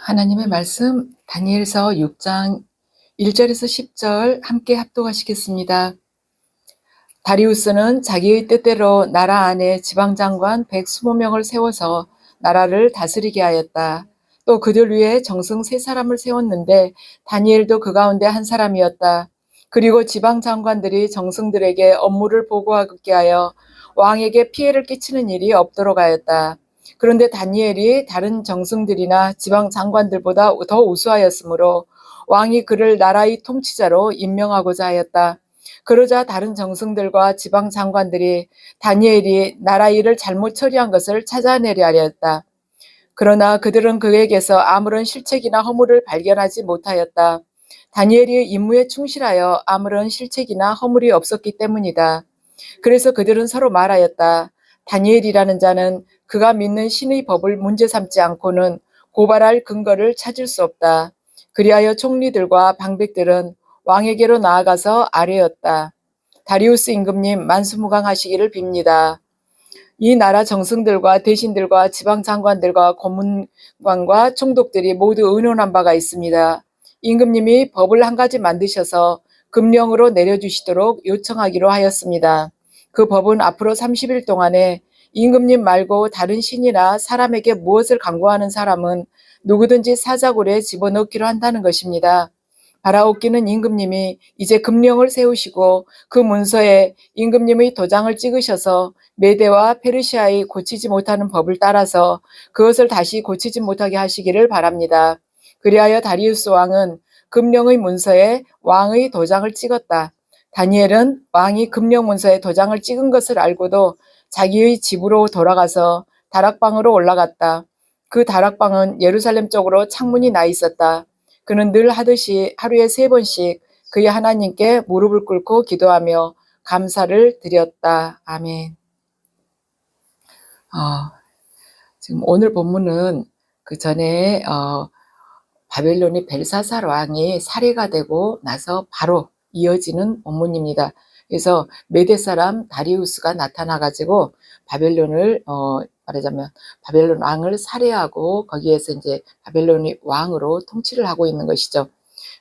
하나님의 말씀 다니엘서 6장 1절에서 10절 함께 합독하시겠습니다. 다리우스는 자기의 뜻대로 나라 안에 지방장관 120명을 세워서 나라를 다스리게 하였다. 또 그들 위에 정승 3사람을 세웠는데 다니엘도 그 가운데 한 사람이었다. 그리고 지방장관들이 정승들에게 업무를 보고하게 하여 왕에게 피해를 끼치는 일이 없도록 하였다. 그런데 다니엘이 다른 정승들이나 지방장관들보다 더 우수하였으므로 왕이 그를 나라의 통치자로 임명하고자 하였다. 그러자 다른 정승들과 지방 장관들이 다니엘이 나라 일을 잘못 처리한 것을 찾아내려 하였다. 그러나 그들은 그에게서 아무런 실책이나 허물을 발견하지 못하였다. 다니엘이 임무에 충실하여 아무런 실책이나 허물이 없었기 때문이다. 그래서 그들은 서로 말하였다. 다니엘이라는 자는 그가 믿는 신의 법을 문제 삼지 않고는 고발할 근거를 찾을 수 없다. 그리하여 총리들과 방백들은 왕에게로 나아가서 아뢰었다. 다리우스 임금님 만수무강하시기를 빕니다. 이 나라 정승들과 대신들과 지방장관들과 고문관과 총독들이 모두 의논한 바가 있습니다. 임금님이 법을 한 가지 만드셔서 금령으로 내려주시도록 요청하기로 하였습니다. 그 법은 앞으로 30일 동안에 임금님 말고 다른 신이나 사람에게 무엇을 강구하는 사람은 누구든지 사자굴에 집어넣기로 한다는 것입니다. 바라옵기는 임금님이 이제 금령을 세우시고 그 문서에 임금님의 도장을 찍으셔서 메대와 페르시아의 고치지 못하는 법을 따라서 그것을 다시 고치지 못하게 하시기를 바랍니다. 그리하여 다리우스 왕은 금령의 문서에 왕의 도장을 찍었다. 다니엘은 왕이 금령 문서에 도장을 찍은 것을 알고도 자기의 집으로 돌아가서 다락방으로 올라갔다. 그 다락방은 예루살렘 쪽으로 창문이 나 있었다. 그는 늘 하듯이 하루에 3번씩 그의 하나님께 무릎을 꿇고 기도하며 감사를 드렸다. 아멘. 지금 오늘 본문은 그 전에 바벨론의 벨사살 왕이 살해가 되고 나서 바로 이어지는 본문입니다. 그래서 메대 사람 다리우스가 나타나가지고 바벨론을 말하자면 바벨론 왕을 살해하고 거기에서 이제 바벨론의 왕으로 통치를 하고 있는 것이죠.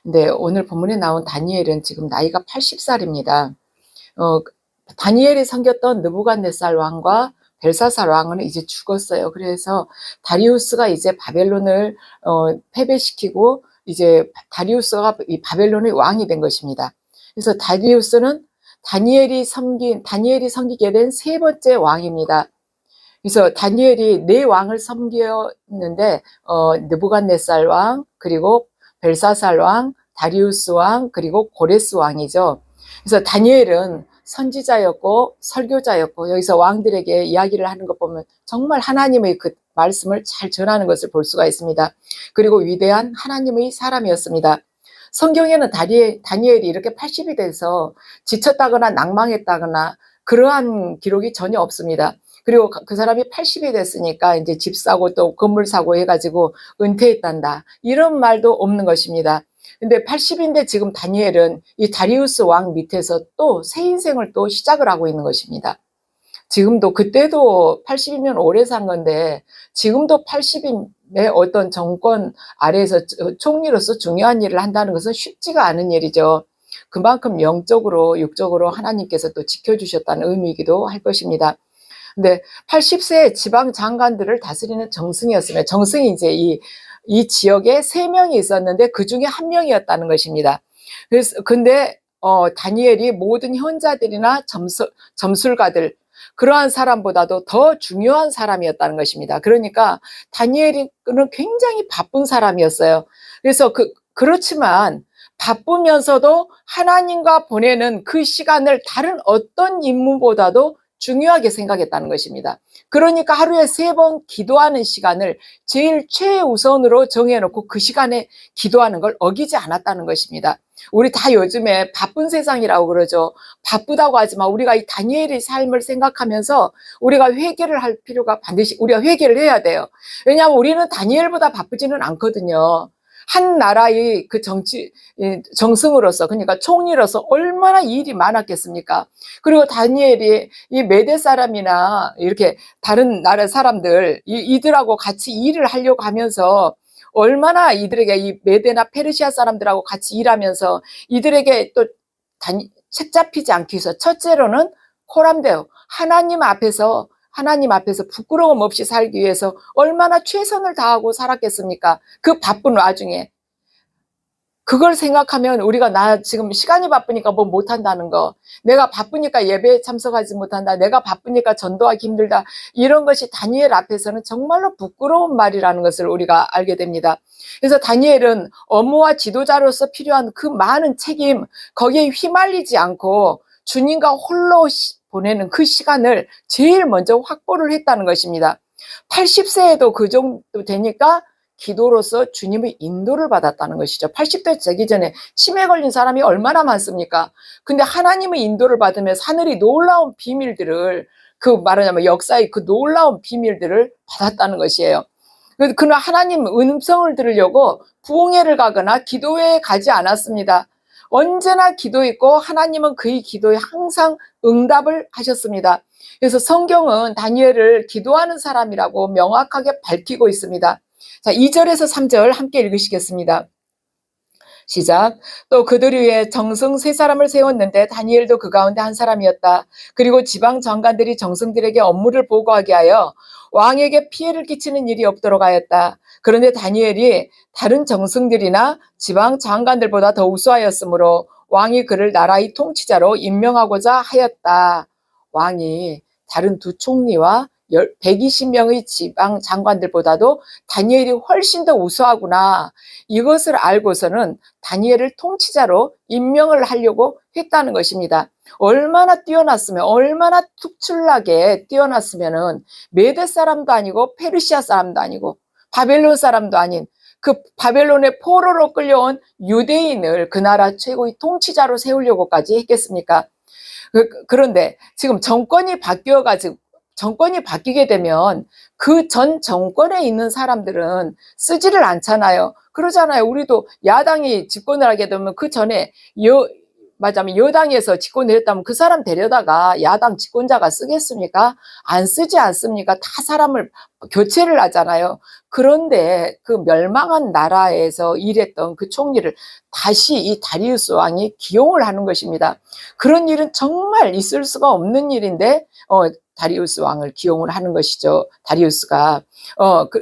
근데 오늘 본문에 나온 다니엘은 지금 나이가 80살입니다. 다니엘이 섬겼던 느부갓네살 왕과 벨사살 왕은 이제 죽었어요. 그래서 다리우스가 이제 바벨론을 패배시키고 이제 다리우스가 이 바벨론의 왕이 된 것입니다. 그래서 다리우스는 다니엘이 섬기게 된 3번째 왕입니다. 그래서 다니엘이 4왕을 섬겼는데 느부갓네살 왕, 그리고 벨사살 왕, 다리우스 왕, 그리고 고레스 왕이죠. 그래서 다니엘은 선지자였고 설교자였고 여기서 왕들에게 이야기를 하는 것 보면 정말 하나님의 그 말씀을 잘 전하는 것을 볼 수가 있습니다. 그리고 위대한 하나님의 사람이었습니다. 성경에는 다니엘이 이렇게 80이 돼서 지쳤다거나 낭망했다거나 그러한 기록이 전혀 없습니다. 그리고 그 사람이 80이 됐으니까 이제 집 사고 또 건물 사고 해가지고 은퇴했단다. 이런 말도 없는 것입니다. 근데 80인데 지금 다니엘은 이 다리우스 왕 밑에서 또 새 인생을 또 시작을 하고 있는 것입니다. 지금도 그때도 80이면 오래 산 건데 지금도 80인의 어떤 정권 아래에서 총리로서 중요한 일을 한다는 것은 쉽지가 않은 일이죠. 그만큼 영적으로 육적으로 하나님께서 또 지켜주셨다는 의미이기도 할 것입니다. 근데 80세 지방 장관들을 다스리는 정승이었으면 정승이 이제 이 지역에 3명이 있었는데 그 중에 1명이었다는 것입니다. 그래서 근데 다니엘이 모든 현자들이나 점술가들 그러한 사람보다도 더 중요한 사람이었다는 것입니다. 그러니까 다니엘은 굉장히 바쁜 사람이었어요. 그래서 그렇지만 바쁘면서도 하나님과 보내는 그 시간을 다른 어떤 임무보다도 중요하게 생각했다는 것입니다. 그러니까 하루에 3번 기도하는 시간을 제일 최우선으로 정해놓고 그 시간에 기도하는 걸 어기지 않았다는 것입니다. 우리 다 요즘에 바쁜 세상이라고 그러죠. 바쁘다고 하지만 우리가 이 다니엘의 삶을 생각하면서 우리가 회개를 할 필요가 반드시 우리가 회개를 해야 돼요. 왜냐하면 우리는 다니엘보다 바쁘지는 않거든요. 한 나라의 그 정승으로서 그러니까 총리로서 얼마나 일이 많았겠습니까? 그리고 다니엘이 이 메대 사람이나 이렇게 다른 나라 사람들 이들하고 같이 일을 하려고 하면서 얼마나 이들에게 이 메대나 페르시아 사람들하고 같이 일하면서 이들에게 또 책 잡히지 않기 위해서 첫째로는 코람데오, 하나님 앞에서 부끄러움 없이 살기 위해서 얼마나 최선을 다하고 살았겠습니까? 그 바쁜 와중에. 그걸 생각하면 우리가 나 지금 시간이 바쁘니까 뭐 못한다는 거, 내가 바쁘니까 예배에 참석하지 못한다, 내가 바쁘니까 전도하기 힘들다, 이런 것이 다니엘 앞에서는 정말로 부끄러운 말이라는 것을 우리가 알게 됩니다. 그래서 다니엘은 업무와 지도자로서 필요한 그 많은 책임, 거기에 휘말리지 않고 주님과 홀로 보내는 그 시간을 제일 먼저 확보를 했다는 것입니다. 80세에도 그 정도 되니까 기도로서 주님의 인도를 받았다는 것이죠. 80대 되기 전에 치매 걸린 사람이 얼마나 많습니까? 근데 하나님의 인도를 받으면서 하늘이 놀라운 비밀들을, 그 말하자면 역사의 그 놀라운 비밀들을 받았다는 것이에요. 그러나 하나님 음성을 들으려고 부흥회를 가거나 기도회에 가지 않았습니다. 언제나 기도했고 하나님은 그의 기도에 항상 응답을 하셨습니다. 그래서 성경은 다니엘을 기도하는 사람이라고 명확하게 밝히고 있습니다. 자, 2절에서 3절 함께 읽으시겠습니다. 시작. 또 그들 위에 정승 세 사람을 세웠는데 다니엘도 그 가운데 한 사람이었다. 그리고 지방 장관들이 정승들에게 업무를 보고하게 하여 왕에게 피해를 끼치는 일이 없도록 하였다. 그런데 다니엘이 다른 정승들이나 지방 장관들보다 더 우수하였으므로 왕이 그를 나라의 통치자로 임명하고자 하였다. 왕이 다른 두 총리와 120명의 지방 장관들보다도 다니엘이 훨씬 더 우수하구나, 이것을 알고서는 다니엘을 통치자로 임명을 하려고 했다는 것입니다. 얼마나 뛰어났으면, 얼마나 특출나게 뛰어났으면은 메대 사람도 아니고 페르시아 사람도 아니고 바벨론 사람도 아닌 그 바벨론의 포로로 끌려온 유대인을 그 나라 최고의 통치자로 세우려고까지 했겠습니까? 그런데 지금 정권이 바뀌게 되면 그 전 정권에 있는 사람들은 쓰지를 않잖아요. 그러잖아요. 우리도 야당이 집권을 하게 되면 그 전에 맞아면 여당에서 집권을 했다면 그 사람 데려다가 야당 집권자가 쓰겠습니까? 안 쓰지 않습니까? 다 사람을 교체를 하잖아요. 그런데 그 멸망한 나라에서 일했던 그 총리를 다시 이 다리우스 왕이 기용을 하는 것입니다. 그런 일은 정말 있을 수가 없는 일인데 다리우스 왕을 기용을 하는 것이죠. 다리우스가.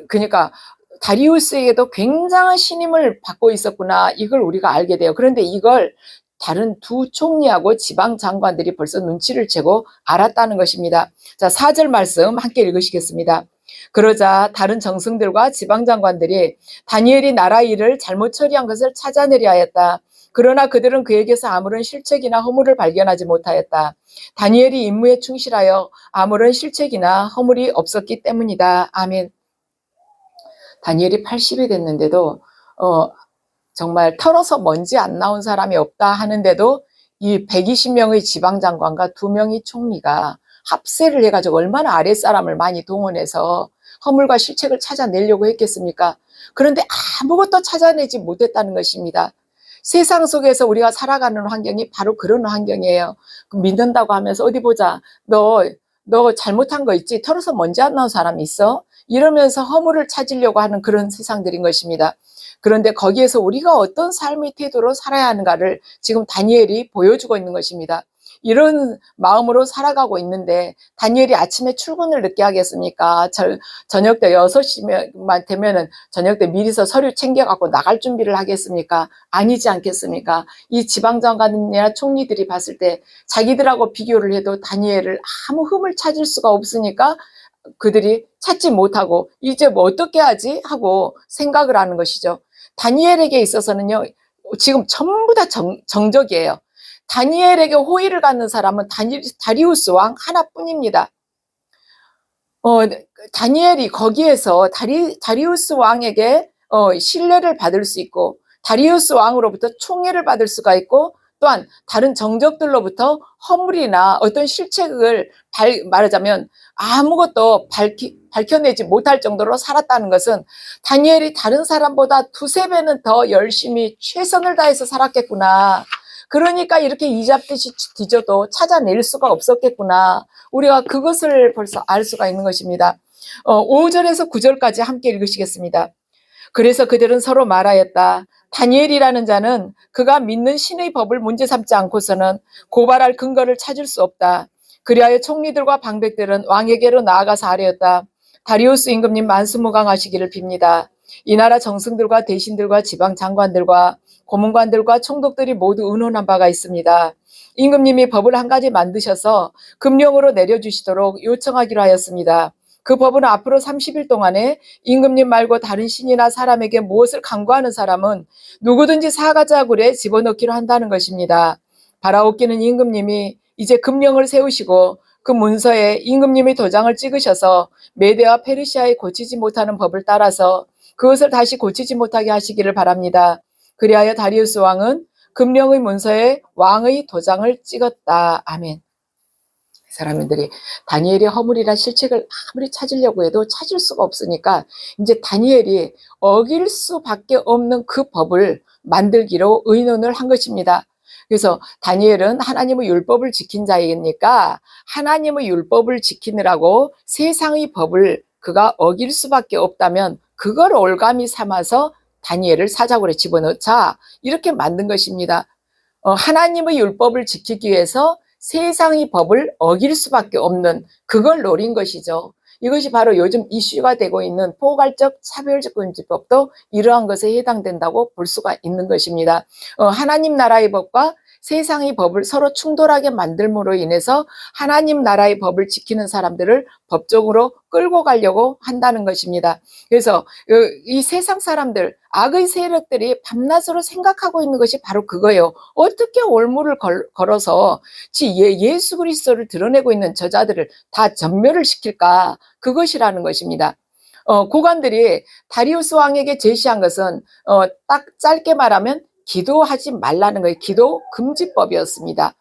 그러니까 다리우스에게도 굉장한 신임을 받고 있었구나, 이걸 우리가 알게 돼요. 그런데 이걸 다른 두 총리하고 지방 장관들이 벌써 눈치를 채고 알았다는 것입니다. 자, 4절 말씀 함께 읽으시겠습니다. 그러자 다른 정승들과 지방 장관들이 다니엘이 나라 일을 잘못 처리한 것을 찾아내려 하였다. 그러나 그들은 그에게서 아무런 실책이나 허물을 발견하지 못하였다. 다니엘이 임무에 충실하여 아무런 실책이나 허물이 없었기 때문이다. 아멘. 다니엘이 80이 됐는데도 정말 털어서 먼지 안 나온 사람이 없다 하는데도 이 120명의 지방장관과 2명의 총리가 합세를 해가지고 얼마나 아랫사람을 많이 동원해서 허물과 실책을 찾아내려고 했겠습니까? 그런데 아무것도 찾아내지 못했다는 것입니다. 세상 속에서 우리가 살아가는 환경이 바로 그런 환경이에요. 믿는다고 하면서 어디 보자, 너 잘못한 거 있지? 털어서 먼지 안 나온 사람이 있어? 이러면서 허물을 찾으려고 하는 그런 세상들인 것입니다. 그런데 거기에서 우리가 어떤 삶의 태도로 살아야 하는가를 지금 다니엘이 보여주고 있는 것입니다. 이런 마음으로 살아가고 있는데 다니엘이 아침에 출근을 늦게 하겠습니까? 저녁 때 6시만 되면은 저녁 때 미리서 서류 챙겨갖고 나갈 준비를 하겠습니까? 아니지 않겠습니까? 이 지방장관이나 총리들이 봤을 때 자기들하고 비교를 해도 다니엘을 아무 흠을 찾을 수가 없으니까 그들이 찾지 못하고 이제 뭐 어떻게 하지? 하고 생각을 하는 것이죠. 다니엘에게 있어서는요, 지금 전부 다 정적이에요. 다니엘에게 호의를 갖는 사람은 다리우스 왕 하나뿐입니다. 다니엘이 거기에서 다리우스 왕에게 신뢰를 받을 수 있고 다리우스 왕으로부터 총애를 받을 수가 있고 또한 다른 정적들로부터 허물이나 어떤 실책을 말하자면 아무것도 밝혀내지 못할 정도로 살았다는 것은 다니엘이 다른 사람보다 2~3배는 더 열심히 최선을 다해서 살았겠구나. 그러니까 이렇게 이잡듯이 뒤져도 찾아낼 수가 없었겠구나. 우리가 그것을 벌써 알 수가 있는 것입니다. 5절에서 9절까지 함께 읽으시겠습니다. 그래서 그들은 서로 말하였다. 다니엘이라는 자는 그가 믿는 신의 법을 문제 삼지 않고서는 고발할 근거를 찾을 수 없다. 그리하여 총리들과 방백들은 왕에게로 나아가서 아뢰었다. 다리우스 임금님 만수무강하시기를 빕니다. 이 나라 정승들과 대신들과 지방 장관들과 고문관들과 총독들이 모두 의논한 바가 있습니다. 임금님이 법을 한 가지 만드셔서 금령으로 내려주시도록 요청하기로 하였습니다. 그 법은 앞으로 30일 동안에 임금님 말고 다른 신이나 사람에게 무엇을 강구하는 사람은 누구든지 사가자굴에 집어넣기로 한다는 것입니다. 바라옵기는 임금님이 이제 금령을 세우시고 그 문서에 임금님이 도장을 찍으셔서 메대와 페르시아에 고치지 못하는 법을 따라서 그것을 다시 고치지 못하게 하시기를 바랍니다. 그리하여 다리우스 왕은 금령의 문서에 왕의 도장을 찍었다. 아멘. 사람들이 다니엘의 허물이나 실책을 아무리 찾으려고 해도 찾을 수가 없으니까 이제 다니엘이 어길 수밖에 없는 그 법을 만들기로 의논을 한 것입니다. 그래서 다니엘은 하나님의 율법을 지킨 자이니까 하나님의 율법을 지키느라고 세상의 법을 그가 어길 수밖에 없다면 그걸 올가미 삼아서 다니엘을 사자굴에 집어넣자 이렇게 만든 것입니다. 하나님의 율법을 지키기 위해서 세상의 법을 어길 수밖에 없는 그걸 노린 것이죠. 이것이 바로 요즘 이슈가 되고 있는 포괄적 차별금지법도 이러한 것에 해당된다고 볼 수가 있는 것입니다. 하나님 나라의 법과 세상의 법을 서로 충돌하게 만들므로 인해서 하나님 나라의 법을 지키는 사람들을 법적으로 끌고 가려고 한다는 것입니다. 그래서 이 세상 사람들, 악의 세력들이 밤낮으로 생각하고 있는 것이 바로 그거예요. 어떻게 올무를 걸어서 예수 그리스도를 드러내고 있는 저자들을 다 전멸을 시킬까? 그것이라는 것입니다. 고관들이 다리우스 왕에게 제시한 것은 딱 짧게 말하면 기도하지 말라는 거예요. 기도 금지법이었습니다.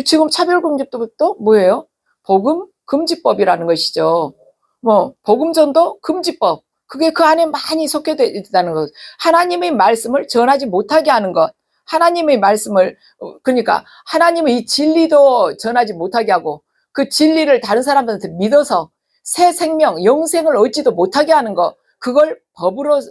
지금 차별금지법도 뭐예요? 복음 금지법이라는 것이죠. 복음전도 금지법. 그게 그 안에 많이 속해져 있다는 것. 하나님의 말씀을 전하지 못하게 하는 것. 하나님의 말씀을, 그러니까 하나님의 이 진리도 전하지 못하게 하고 그 진리를 다른 사람들한테 믿어서 새 생명, 영생을 얻지도 못하게 하는 것. 그걸 법으로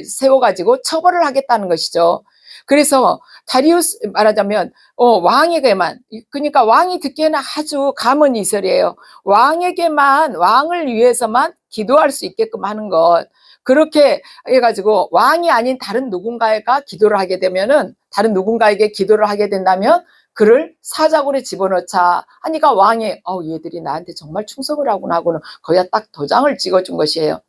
세워가지고 처벌을 하겠다는 것이죠. 그래서 다리우스 말하자면 왕에게만, 그러니까 왕이 듣기에는 아주 감언 이설이에요. 왕에게만, 왕을 위해서만 기도할 수 있게끔 하는 것. 그렇게 해가지고 왕이 아닌 다른 누군가가 기도를 하게 되면은, 다른 누군가에게 기도를 하게 된다면 그를 사자굴에 집어넣자 하니까 왕이 얘들이 나한테 정말 충성을 하구나 하고는 거기다 딱 도장을 찍어준 것이에요.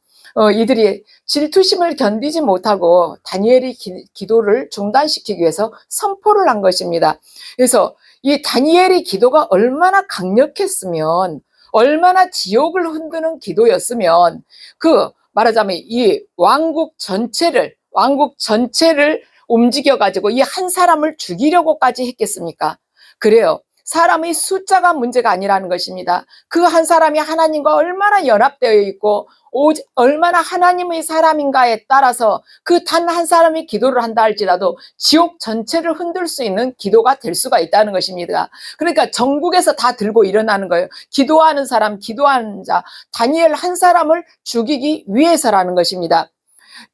이들이 질투심을 견디지 못하고 다니엘의 기도를 중단시키기 위해서 선포를 한 것입니다. 그래서 이 다니엘의 기도가 얼마나 강력했으면, 얼마나 지옥을 흔드는 기도였으면, 말하자면 이 왕국 전체를 움직여가지고 이 한 사람을 죽이려고까지 했겠습니까? 그래요. 사람의 숫자가 문제가 아니라는 것입니다. 그 한 사람이 하나님과 얼마나 연합되어 있고 얼마나 하나님의 사람인가에 따라서 그 단 한 사람이 기도를 한다 할지라도 지옥 전체를 흔들 수 있는 기도가 될 수가 있다는 것입니다. 그러니까 전국에서 다 들고 일어나는 거예요. 기도하는 사람, 기도하는 자, 다니엘 한 사람을 죽이기 위해서라는 것입니다.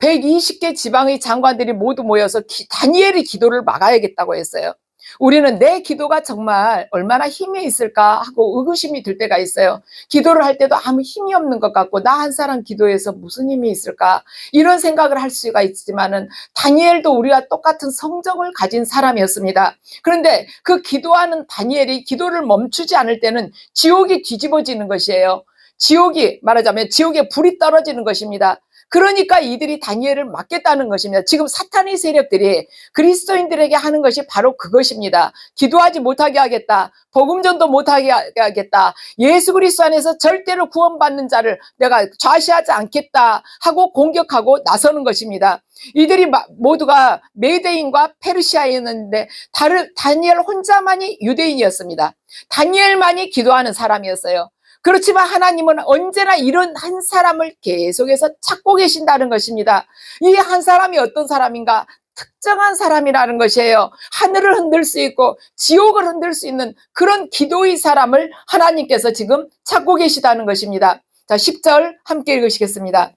120개 지방의 장관들이 모두 모여서 다니엘의 기도를 막아야겠다고 했어요. 우리는 내 기도가 정말 얼마나 힘이 있을까 하고 의구심이 들 때가 있어요. 기도를 할 때도 아무 힘이 없는 것 같고 나 한 사람 기도해서 무슨 힘이 있을까 이런 생각을 할 수가 있지만은 다니엘도 우리와 똑같은 성정을 가진 사람이었습니다. 그런데 그 기도하는 다니엘이 기도를 멈추지 않을 때는 지옥이 뒤집어지는 것이에요. 말하자면 지옥에 불이 떨어지는 것입니다. 그러니까 이들이 다니엘을 막겠다는 것입니다. 지금 사탄의 세력들이 그리스도인들에게 하는 것이 바로 그것입니다. 기도하지 못하게 하겠다. 복음전도 못하게 하겠다. 예수 그리스도 안에서 절대로 구원받는 자를 내가 좌시하지 않겠다 하고 공격하고 나서는 것입니다. 이들이 모두가 메대인과 페르시아였는데 다니엘 혼자만이 유대인이었습니다. 다니엘만이 기도하는 사람이었어요. 그렇지만 하나님은 언제나 이런 한 사람을 계속해서 찾고 계신다는 것입니다. 이 한 사람이 어떤 사람인가? 특정한 사람이라는 것이에요. 하늘을 흔들 수 있고 지옥을 흔들 수 있는 그런 기도의 사람을 하나님께서 지금 찾고 계시다는 것입니다. 자, 10절 함께 읽으시겠습니다.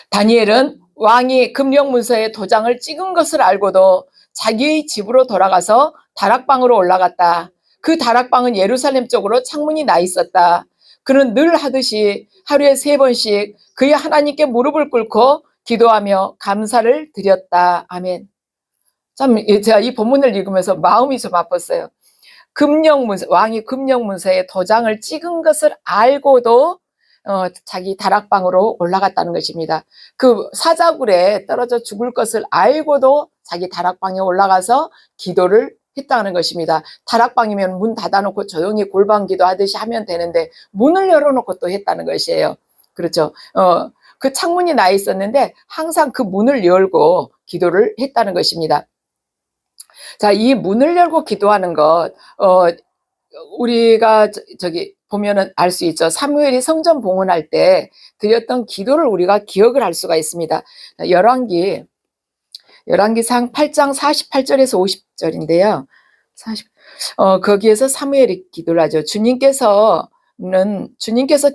다니엘은 왕이 금령문서에 도장을 찍은 것을 알고도 자기의 집으로 돌아가서 다락방으로 올라갔다. 그 다락방은 예루살렘 쪽으로 창문이 나 있었다. 그는 늘 하듯이 하루에 3번씩 그의 하나님께 무릎을 꿇고 기도하며 감사를 드렸다. 아멘. 참 제가 이 본문을 읽으면서 마음이 좀 아팠어요. 왕이 금령문서에 도장을 찍은 것을 알고도 자기 다락방으로 올라갔다는 것입니다. 그 사자굴에 떨어져 죽을 것을 알고도 자기 다락방에 올라가서 기도를 했다는 것입니다. 다락방이면 문 닫아놓고 조용히 골방기도 하듯이 하면 되는데 문을 열어놓고 또 했다는 것이에요. 그렇죠. 그 창문이 나 있었는데 항상 그 문을 열고 기도를 했다는 것입니다. 자, 이 문을 열고 기도하는 것, 우리가 저기 보면은 알 수 있죠. 사무엘이 성전 봉헌할 때 드렸던 기도를 우리가 기억을 할 수가 있습니다. 열왕기상 8장 48절에서 50절인데요. 거기에서 사무엘이 기도를 하죠. 주님께서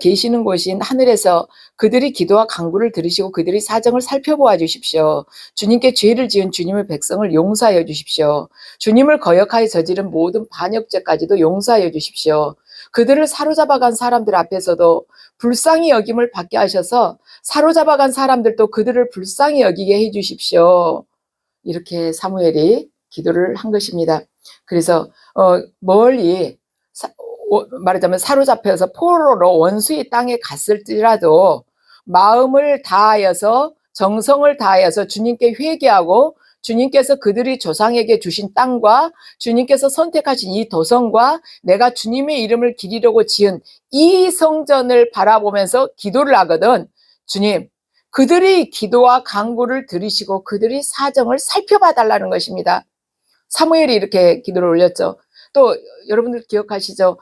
계시는 곳인 하늘에서 그들이 기도와 간구를 들으시고 그들의 사정을 살펴보아 주십시오. 주님께 죄를 지은 주님의 백성을 용서하여 주십시오. 주님을 거역하여 저지른 모든 반역죄까지도 용서하여 주십시오. 그들을 사로잡아간 사람들 앞에서도 불쌍히 여김을 받게 하셔서 사로잡아간 사람들도 그들을 불쌍히 여기게 해 주십시오. 이렇게 사무엘이 기도를 한 것입니다. 그래서 멀리 말하자면 사로잡혀서 포로로 원수의 땅에 갔을지라도 마음을 다하여서 정성을 다하여서 주님께 회개하고 주님께서 그들이 조상에게 주신 땅과 주님께서 선택하신 이 도성과 내가 주님의 이름을 기리려고 지은 이 성전을 바라보면서 기도를 하거든. 주님, 그들의 기도와 간구를 들으시고 그들의 사정을 살펴봐 달라는 것입니다. 사무엘이 이렇게 기도를 올렸죠. 또 여러분들 기억하시죠?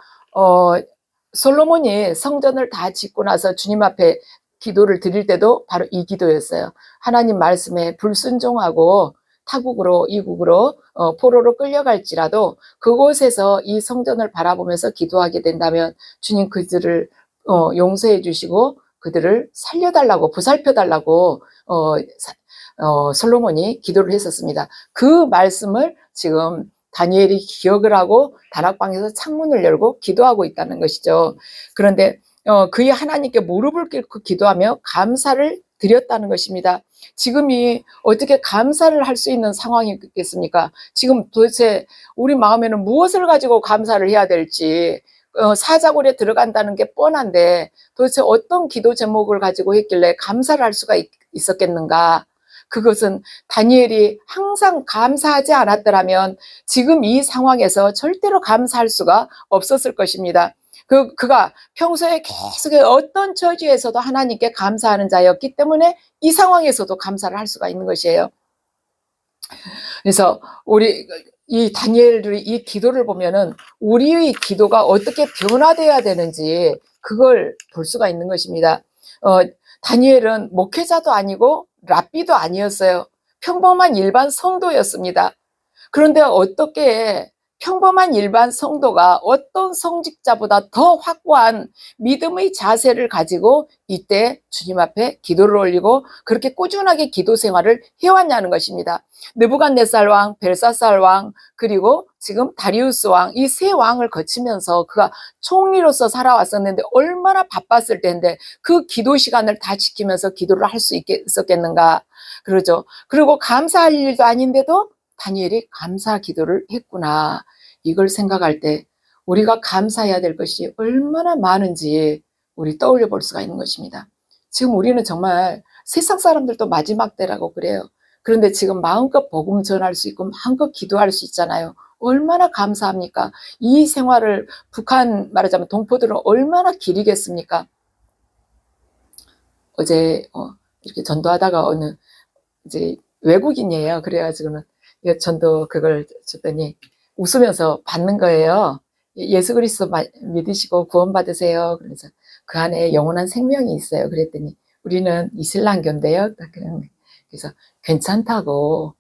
솔로몬이 성전을 다 짓고 나서 주님 앞에 기도를 드릴 때도 바로 이 기도였어요. 하나님 말씀에 불순종하고 타국으로 이국으로 포로로 끌려갈지라도 그곳에서 이 성전을 바라보면서 기도하게 된다면 주님 그들을 용서해 주시고 그들을 살려달라고 보살펴달라고 솔로몬이 기도를 했었습니다. 그 말씀을 지금 다니엘이 기억을 하고 다락방에서 창문을 열고 기도하고 있다는 것이죠. 그런데 그의 하나님께 무릎을 꿇고 기도하며 감사를 드렸다는 것입니다. 지금이 어떻게 감사를 할 수 있는 상황이겠습니까? 지금 도대체 우리 마음에는 무엇을 가지고 감사를 해야 될지 사자굴에 들어간다는 게 뻔한데 도대체 어떤 기도 제목을 가지고 했길래 감사를 할 수가 있었겠는가? 그것은 다니엘이 항상 감사하지 않았더라면 지금 이 상황에서 절대로 감사할 수가 없었을 것입니다. 그가 평소에 계속 어떤 처지에서도 하나님께 감사하는 자였기 때문에 이 상황에서도 감사를 할 수가 있는 것이에요. 그래서 이 다니엘의 이 기도를 보면은 우리의 기도가 어떻게 변화되어야 되는지 그걸 볼 수가 있는 것입니다. 다니엘은 목회자도 아니고 랍비도 아니었어요. 평범한 일반 성도였습니다. 그런데 어떻게 평범한 일반 성도가 어떤 성직자보다 더 확고한 믿음의 자세를 가지고 이때 주님 앞에 기도를 올리고 그렇게 꾸준하게 기도 생활을 해왔냐는 것입니다. 느부갓네살 왕, 벨사살 왕, 그리고 지금 다리우스 왕, 이 세 왕을 거치면서 그가 총리로서 살아왔었는데 얼마나 바빴을 텐데 그 기도 시간을 다 지키면서 기도를 할 수 있었겠는가. 그러죠. 그리고 감사할 일도 아닌데도 다니엘이 감사 기도를 했구나. 이걸 생각할 때 우리가 감사해야 될 것이 얼마나 많은지 우리 떠올려 볼 수가 있는 것입니다. 지금 우리는 정말 세상 사람들도 마지막 때라고 그래요. 그런데 지금 마음껏 복음 전할 수 있고 마음껏 기도할 수 있잖아요. 얼마나 감사합니까? 이 생활을 북한 말하자면 동포들은 얼마나 기리겠습니까? 어제 이렇게 전도하다가 어느 이제 외국인이에요. 그래가지고는 전도 그걸 줬더니 웃으면서 받는 거예요. 예수 그리스도 믿으시고 구원 받으세요. 그래서 그 안에 영원한 생명이 있어요. 그랬더니 우리는 이슬람교인데요. 그래서 괜찮다고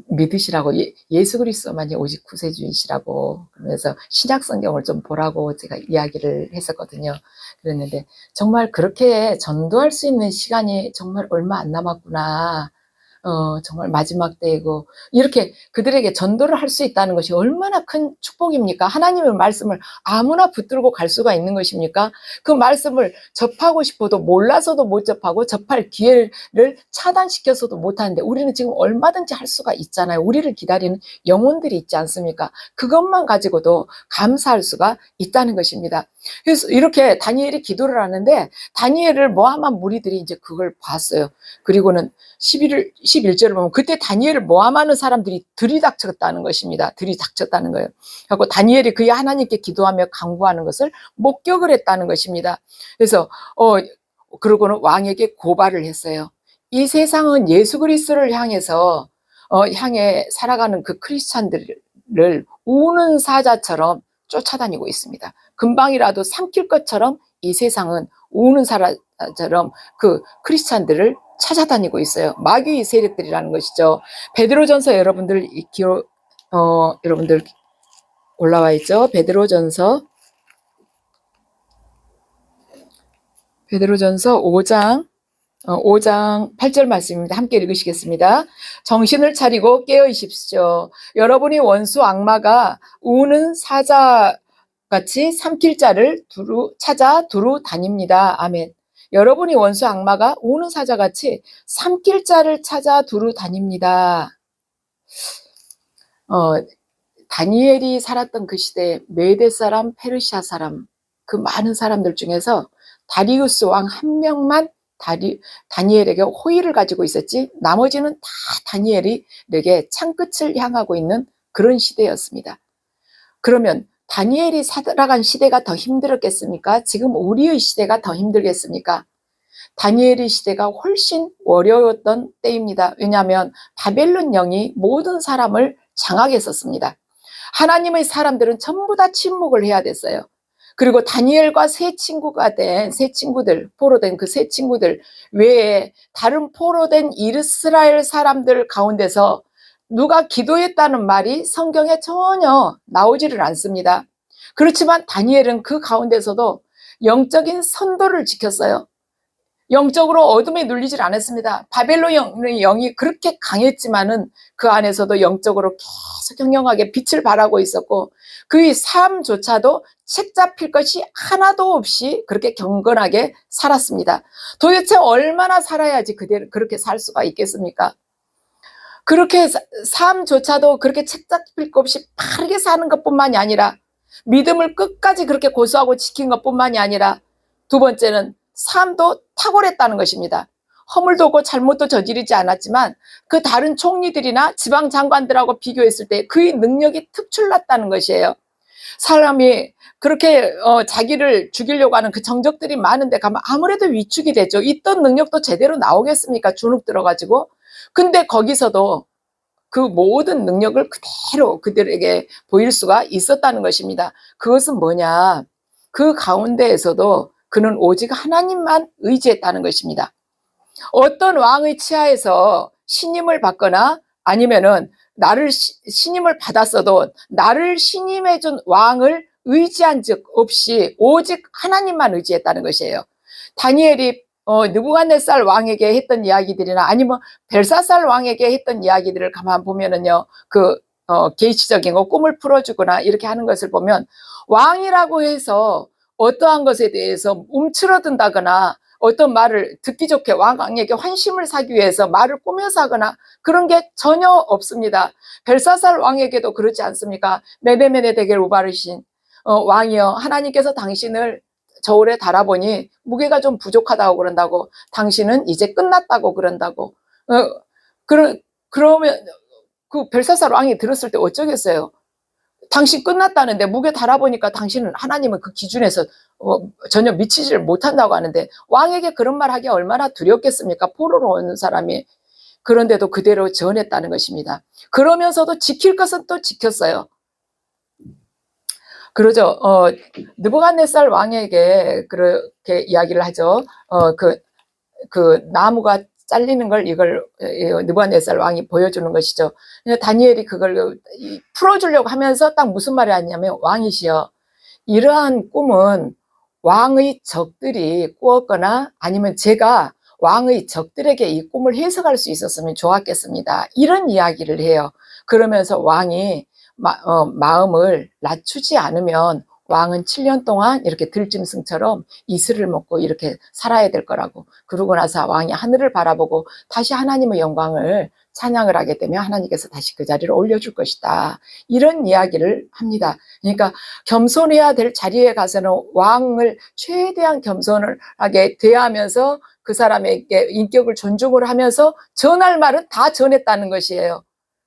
믿으시라고, 예수 그리스도만이 오직 구세주이시라고, 그러면서 신약 성경을 좀 보라고 제가 이야기를 했었거든요. 그랬는데 정말 그렇게 전도할 수 있는 시간이 정말 얼마 안 남았구나. 정말 마지막 때이고, 이렇게 그들에게 전도를 할 수 있다는 것이 얼마나 큰 축복입니까? 하나님의 말씀을 아무나 붙들고 갈 수가 있는 것입니까? 그 말씀을 접하고 싶어도 몰라서도 못 접하고, 접할 기회를 차단시켜서도 못 하는데, 우리는 지금 얼마든지 할 수가 있잖아요. 우리를 기다리는 영혼들이 있지 않습니까? 그것만 가지고도 감사할 수가 있다는 것입니다. 그래서 이렇게 다니엘이 기도를 하는데, 다니엘을 모함한 무리들이 이제 그걸 봤어요. 그리고는 11절을 보면 그때 다니엘을 모함하는 사람들이 들이닥쳤다는 것입니다. 들이닥쳤다는 거예요. 그리고 다니엘이 그의 하나님께 기도하며 간구하는 것을 목격을 했다는 것입니다. 그래서 그러고는 왕에게 고발을 했어요. 이 세상은 예수 그리스도를 향해서 향해 살아가는 그 크리스찬들을 우는 사자처럼 쫓아다니고 있습니다. 금방이라도 삼킬 것처럼 이 세상은 우는 사자처럼 그 크리스찬들을 찾아다니고 있어요. 마귀의 세력들이라는 것이죠. 베드로전서 여러분들 여러분들 올라와 있죠. 베드로전서 5장 8절 말씀입니다. 함께 읽으시겠습니다. 정신을 차리고 깨어 있십시오. 여러분이 원수 악마가 우는 사자같이 삼킬 자를 찾아 두루 다닙니다. 아멘. 여러분이 원수 악마가 우는 사자같이 삼킬 자를 찾아 두루 다닙니다. 다니엘이 살았던 그 시대에 메대 사람, 페르시아 사람, 그 많은 사람들 중에서 다리우스 왕 한 명만 다니엘에게 호의를 가지고 있었지, 나머지는 다 다니엘에게 창끝을 향하고 있는 그런 시대였습니다. 그러면 다니엘이 살아간 시대가 더 힘들었겠습니까? 지금 우리의 시대가 더 힘들겠습니까? 다니엘의 시대가 훨씬 어려웠던 때입니다. 왜냐하면 바벨론 영이 모든 사람을 장악했었습니다. 하나님의 사람들은 전부 다 침묵을 해야 됐어요. 그리고 다니엘과 세 친구들, 포로된 그 세 친구들 외에 다른 포로된 이스라엘 사람들 가운데서 누가 기도했다는 말이 성경에 전혀 나오지를 않습니다. 그렇지만 다니엘은 그 가운데서도 영적인 선도를 지켰어요. 영적으로 어둠에 눌리질 않았습니다. 바벨론의 영이 그렇게 강했지만은 그 안에서도 영적으로 계속 현명하게 빛을 발하고 있었고, 그의 삶조차도 책 잡힐 것이 하나도 없이 그렇게 경건하게 살았습니다. 도대체 얼마나 살아야지 그렇게 살 수가 있겠습니까? 그렇게 삶조차도 그렇게 책 잡힐 것 없이 바르게 사는 것뿐만이 아니라, 믿음을 끝까지 그렇게 고수하고 지킨 것뿐만이 아니라, 두 번째는 삶도 탁월했다는 것입니다. 허물도 없고 잘못도 저지르지 않았지만 그 다른 총리들이나 지방 장관들하고 비교했을 때 그의 능력이 특출났다는 것이에요. 사람이 그렇게 자기를 죽이려고 하는 그 정적들이 많은데 가면 아무래도 위축이 되죠. 있던 능력도 제대로 나오겠습니까? 주눅 들어가지고. 근데 거기서도 그 모든 능력을 그대로 그들에게 보일 수가 있었다는 것입니다. 그것은 뭐냐? 그 가운데에서도 그는 오직 하나님만 의지했다는 것입니다. 어떤 왕의 치하에서 신임을 받거나 아니면은 나를 신임을 받았어도 나를 신임해준 왕을 의지한 적 없이 오직 하나님만 의지했다는 것이에요. 다니엘이 느부갓네살 왕에게 했던 이야기들이나 아니면 벨사살 왕에게 했던 이야기들을 가만 보면은요, 그 계시적인 거, 꿈을 풀어주거나 이렇게 하는 것을 보면 왕이라고 해서 어떠한 것에 대해서 움츠러든다거나 어떤 말을 듣기 좋게 왕에게 환심을 사기 위해서 말을 꾸며서 하거나 그런 게 전혀 없습니다. 벨사살 왕에게도 그렇지 않습니까? 메네메네데겔 우바르신 왕이여, 하나님께서 당신을 저울에 달아보니 무게가 좀 부족하다고 그런다고, 당신은 이제 끝났다고 그런다고. 그러면 그 벨사살 왕이 들었을 때 어쩌겠어요? 당신 끝났다는데 무게 달아보니까 당신은, 하나님은 그 기준에서 전혀 미치지를 못한다고 하는데, 왕에게 그런 말 하기 얼마나 두렵겠습니까? 포로로 오는 사람이. 그런데도 그대로 전했다는 것입니다. 그러면서도 지킬 것은 또 지켰어요. 그러죠. 느부갓네살 왕에게 그렇게 이야기를 하죠. 그 나무가 잘리는 걸 이걸 느부갓네살 왕이 보여주는 것이죠. 다니엘이 그걸 풀어주려고 하면서 딱 무슨 말을 하냐면, 왕이시여, 이러한 꿈은 왕의 적들이 꾸었거나 아니면 제가 왕의 적들에게 이 꿈을 해석할 수 있었으면 좋았겠습니다. 이런 이야기를 해요. 그러면서 왕이 마음을 낮추지 않으면 왕은 7년 동안 이렇게 들짐승처럼 이슬을 먹고 이렇게 살아야 될 거라고. 그러고 나서 왕이 하늘을 바라보고 다시 하나님의 영광을 찬양을 하게 되면 하나님께서 다시 그 자리를 올려줄 것이다. 이런 이야기를 합니다. 그러니까 겸손해야 될 자리에 가서는 왕을 최대한 겸손을 하게 대하면서 그 사람에게 인격을 존중을 하면서 전할 말은 다 전했다는 것이에요.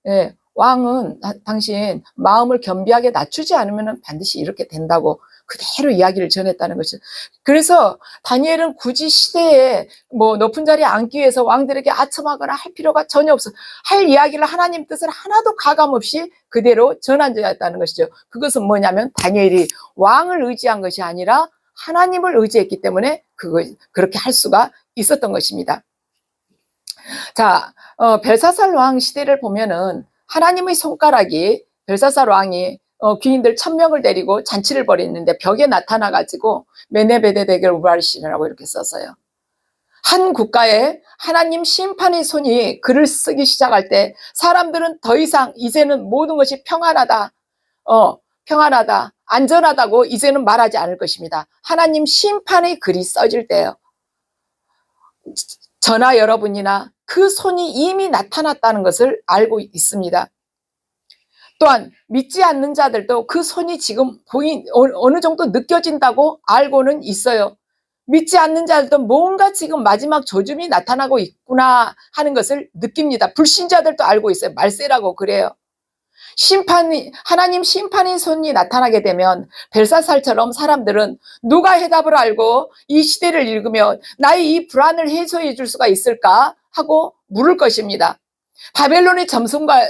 예, 왕은 당신 마음을 겸비하게 낮추지 않으면 반드시 이렇게 된다고 그대로 이야기를 전했다는 것이죠. 그래서 다니엘은 굳이 시대에 높은 자리에 앉기 위해서 왕들에게 아첨하거나 할 필요가 전혀 없어. 할 이야기를 하나님 뜻을 하나도 가감 없이 그대로 전한 자였다는 것이죠. 그것은 뭐냐면 다니엘이 왕을 의지한 것이 아니라 하나님을 의지했기 때문에 그렇게 할 수가 있었던 것입니다. 자, 벨사살 왕 시대를 보면은 하나님의 손가락이 벨사살 왕이 귀인들 1000명을 데리고 잔치를 벌이는데 벽에 나타나가지고 메네베데데겔 우바르신이라고 이렇게 썼어요. 한 국가에 하나님 심판의 손이 글을 쓰기 시작할 때 사람들은 더 이상 이제는 모든 것이 평안하다, 평안하다, 안전하다고 이제는 말하지 않을 것입니다. 하나님 심판의 글이 써질 때요. 저나 여러분이나 그 손이 이미 나타났다는 것을 알고 있습니다. 또한 믿지 않는 자들도 그 손이 지금 어느 정도 느껴진다고 알고는 있어요. 믿지 않는 자들도 뭔가 지금 마지막 조짐이 나타나고 있구나 하는 것을 느낍니다. 불신자들도 알고 있어요. 말세라고 그래요. 하나님 심판의 손이 나타나게 되면 벨사살처럼 사람들은 누가 해답을 알고 이 시대를 읽으면 나의 이 불안을 해소해 줄 수가 있을까 하고 물을 것입니다. 바벨론의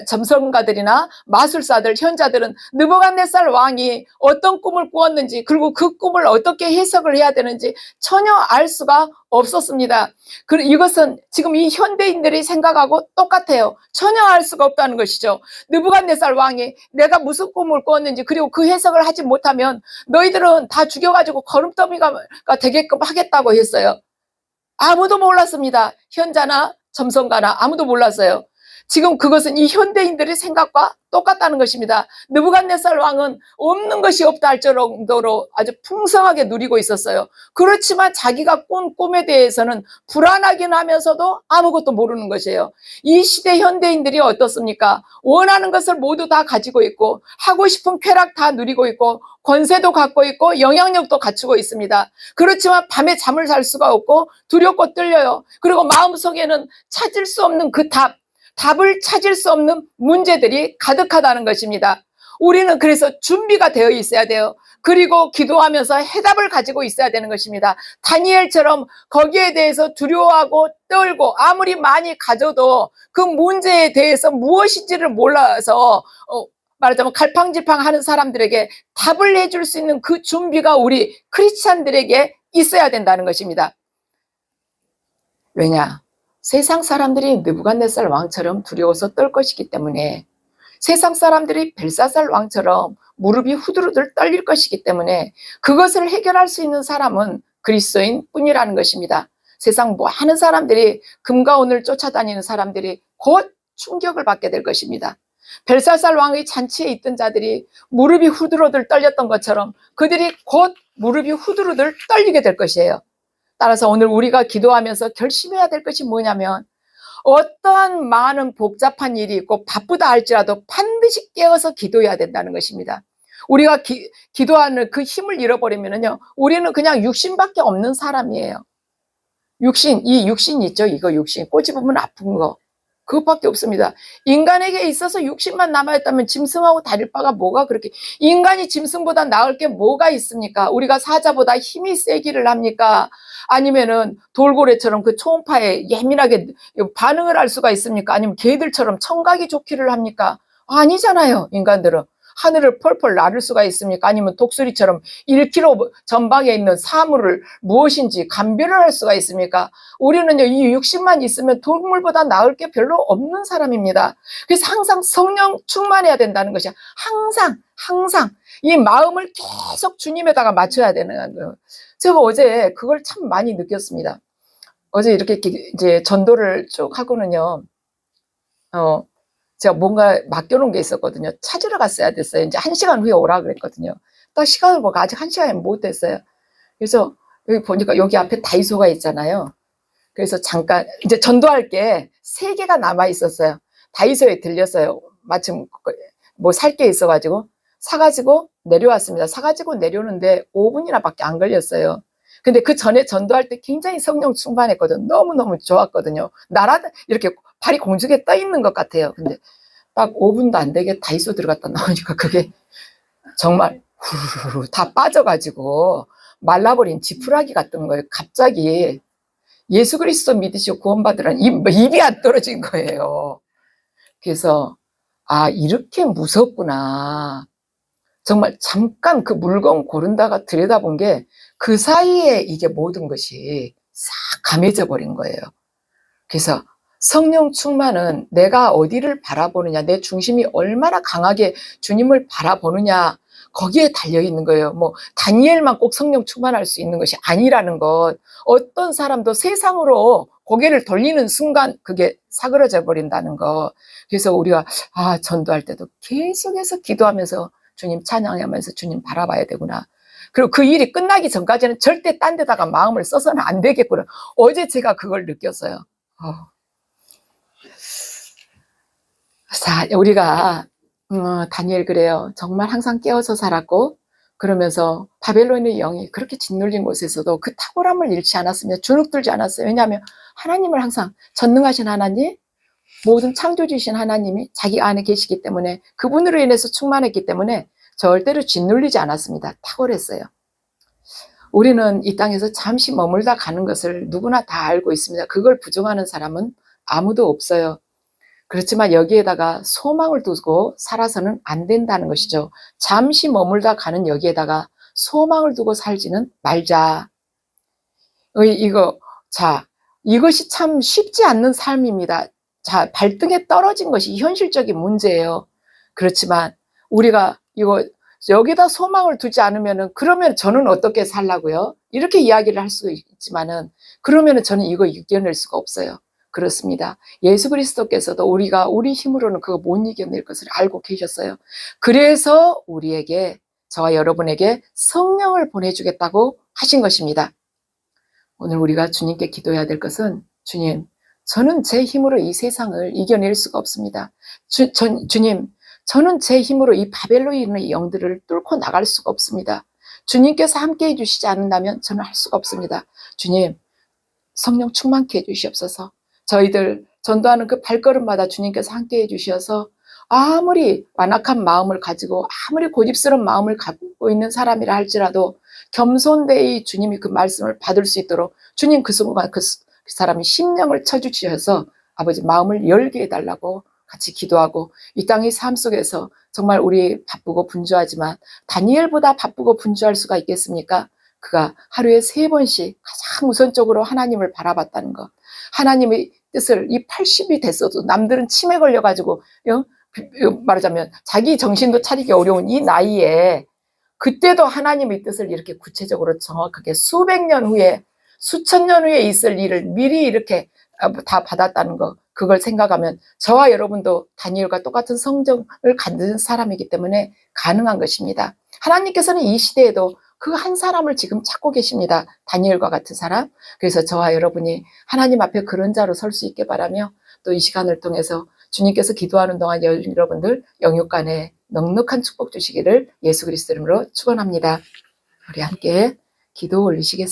점성가들이나 마술사들, 현자들은 느부갓네살 왕이 어떤 꿈을 꾸었는지 그리고 그 꿈을 어떻게 해석을 해야 되는지 전혀 알 수가 없었습니다. 이것은 지금 이 현대인들이 생각하고 똑같아요. 전혀 알 수가 없다는 것이죠. 느부갓네살 왕이 내가 무슨 꿈을 꾸었는지 그리고 그 해석을 하지 못하면 너희들은 다 죽여가지고 거름더미가 되게끔 하겠다고 했어요. 아무도 몰랐습니다. 현자나 점성가나 아무도 몰랐어요. 지금 그것은 이 현대인들의 생각과 똑같다는 것입니다. 느부갓네살 왕은 없는 것이 없다 할 정도로 아주 풍성하게 누리고 있었어요. 그렇지만 자기가 꾼 꿈에 대해서는 불안하긴 하면서도 아무것도 모르는 것이에요. 이 시대 현대인들이 어떻습니까? 원하는 것을 모두 다 가지고 있고 하고 싶은 쾌락 다 누리고 있고 권세도 갖고 있고 영향력도 갖추고 있습니다. 그렇지만 밤에 잠을 잘 수가 없고 두렵고 떨려요. 그리고 마음속에는 찾을 수 없는 그 답을 찾을 수 없는 문제들이 가득하다는 것입니다. 우리는 그래서 준비가 되어 있어야 돼요. 그리고 기도하면서 해답을 가지고 있어야 되는 것입니다. 다니엘처럼 거기에 대해서 두려워하고 떨고 아무리 많이 가져도 그 문제에 대해서 무엇인지를 몰라서 말하자면 갈팡질팡하는 사람들에게 답을 해줄 수 있는 그 준비가 우리 크리스찬들에게 있어야 된다는 것입니다. 왜냐? 세상 사람들이 느부갓네살 왕처럼 두려워서 떨 것이기 때문에, 세상 사람들이 벨사살 왕처럼 무릎이 후들후들 떨릴 것이기 때문에 그것을 해결할 수 있는 사람은 그리스도인 뿐이라는 것입니다. 세상 많은 사람들이 금과 은을 쫓아다니는 사람들이 곧 충격을 받게 될 것입니다. 벨사살 왕의 잔치에 있던 자들이 무릎이 후들후들 떨렸던 것처럼 그들이 곧 무릎이 후들후들 떨리게 될 것이에요. 따라서 오늘 우리가 기도하면서 결심해야 될 것이 뭐냐면 어떠한 많은 복잡한 일이 있고 바쁘다 할지라도 반드시 깨어서 기도해야 된다는 것입니다. 우리가 기도하는 그 힘을 잃어버리면요, 우리는 그냥 육신밖에 없는 사람이에요. 이 육신 있죠? 이거 육신. 꼬집으면 아픈 거. 그것밖에 없습니다. 인간에게 있어서 육신만 남아있다면 짐승하고 다를 바가 뭐가 그렇게, 인간이 짐승보다 나을 게 뭐가 있습니까? 우리가 사자보다 힘이 세기를 합니까? 아니면은 돌고래처럼 그 초음파에 예민하게 반응을 할 수가 있습니까? 아니면 개들처럼 청각이 좋기를 합니까? 아니잖아요, 인간들은. 하늘을 펄펄 나를 수가 있습니까? 아니면 독수리처럼 1km 전방에 있는 사물을 무엇인지 감별을 할 수가 있습니까? 우리는요, 이 육신만 있으면 동물보다 나을 게 별로 없는 사람입니다. 그래서 항상 성령 충만해야 된다는 것이 항상 이 마음을 계속 주님에다가 맞춰야 되는 거예요. 제가 어제 그걸 참 많이 느꼈습니다. 어제 이렇게 이제 전도를 쭉 하고는요, 제가 뭔가 맡겨놓은 게 있었거든요. 찾으러 갔어야 됐어요. 이제 1시간 후에 오라 그랬거든요. 딱 시간을 보고 아직 1시간이 못 됐어요. 그래서 여기 보니까 여기 앞에 다이소가 있잖아요. 그래서 잠깐 이제 전도할 게 3개가 남아 있었어요. 다이소에 들렸어요. 마침 뭐 살 게 있어가지고 사가지고 내려왔습니다. 사가지고 내려오는데 5분이나 밖에 안 걸렸어요. 근데 그 전에 전도할 때 굉장히 성령 충만했거든요. 너무너무 좋았거든요. 이렇게 발이 공중에 떠 있는 것 같아요. 근데 딱 5분도 안 되게 다이소 들어갔다 나오니까 그게 정말 후루루 다 빠져가지고 말라버린 지푸라기 같은 거예요. 갑자기 예수 그리스도 믿으시고 구원받으라는 입이 안 떨어진 거예요. 그래서 아, 이렇게 무섭구나. 정말 잠깐 그 물건 고른다가 들여다본 게 그 사이에 이게 모든 것이 싹 감해져 버린 거예요. 그래서 성령 충만은 내가 어디를 바라보느냐, 내 중심이 얼마나 강하게 주님을 바라보느냐, 거기에 달려 있는 거예요. 뭐 다니엘만 꼭 성령 충만할 수 있는 것이 아니라는 것. 어떤 사람도 세상으로 고개를 돌리는 순간 그게 사그러져 버린다는 거. 그래서 우리가 전도할 때도 계속해서 기도하면서 주님 찬양하면서 주님 바라봐야 되구나. 그리고 그 일이 끝나기 전까지는 절대 딴 데다가 마음을 써서는 안 되겠구나. 어제 제가 그걸 느꼈어요. 자, 우리가 다니엘 그래요. 정말 항상 깨어서 살았고, 그러면서 바벨론의 영이 그렇게 짓눌린 곳에서도 그 탁월함을 잃지 않았으며 주눅들지 않았어요. 왜냐하면 하나님을 항상 전능하신 하나님, 모든 창조주이신 하나님이 자기 안에 계시기 때문에, 그분으로 인해서 충만했기 때문에 절대로 짓눌리지 않았습니다. 탁월했어요. 우리는 이 땅에서 잠시 머물다 가는 것을 누구나 다 알고 있습니다. 그걸 부정하는 사람은 아무도 없어요. 그렇지만 여기에다가 소망을 두고 살아서는 안 된다는 것이죠. 잠시 머물다 가는 여기에다가 소망을 두고 살지는 말자. 이것이 참 쉽지 않는 삶입니다. 자, 발등에 떨어진 것이 현실적인 문제예요. 그렇지만 우리가 여기다 소망을 두지 않으면은, 그러면 저는 어떻게 살라고요? 이렇게 이야기를 할 수 있지만은, 그러면은 저는 이거 이겨낼 수가 없어요. 그렇습니다. 예수 그리스도께서도 우리가 우리 힘으로는 그거 못 이겨낼 것을 알고 계셨어요. 그래서 우리에게, 저와 여러분에게 성령을 보내주겠다고 하신 것입니다. 오늘 우리가 주님께 기도해야 될 것은, 주님, 저는 제 힘으로 이 세상을 이겨낼 수가 없습니다. 주님, 저는 제 힘으로 이 바벨론의 영들을 뚫고 나갈 수가 없습니다. 주님께서 함께 해주시지 않는다면 저는 할 수가 없습니다. 주님, 성령 충만케 해주시옵소서. 저희들 전도하는 그 발걸음마다 주님께서 함께 해주셔서 아무리 완악한 마음을 가지고 아무리 고집스러운 마음을 갖고 있는 사람이라 할지라도 겸손되이 주님이 그 말씀을 받을 수 있도록 주님 그 순간 그 사람이 심령을 쳐주셔서 아버지 마음을 열게 해달라고 같이 기도하고, 이 땅의 삶 속에서 정말 우리 바쁘고 분주하지만 다니엘보다 바쁘고 분주할 수가 있겠습니까? 그가 하루에 3번씩 가장 우선적으로 하나님을 바라봤다는 것. 하나님의 뜻을, 이 80이 됐어도 남들은 치매 걸려가지고 말하자면 자기 정신도 차리기 어려운 이 나이에 그때도 하나님의 뜻을 이렇게 구체적으로 정확하게 수백 년 후에, 수천 년 후에 있을 일을 미리 이렇게 다 받았다는 것, 그걸 생각하면 저와 여러분도 다니엘과 똑같은 성정을 갖는 사람이기 때문에 가능한 것입니다. 하나님께서는 이 시대에도 그 한 사람을 지금 찾고 계십니다. 다니엘과 같은 사람. 그래서 저와 여러분이 하나님 앞에 그런 자로 설 수 있게 바라며, 또 이 시간을 통해서 주님께서 기도하는 동안 여러분들 영육간에 넉넉한 축복 주시기를 예수 그리스도 이름으로 축원합니다. 우리 함께 기도 올리시겠습니다.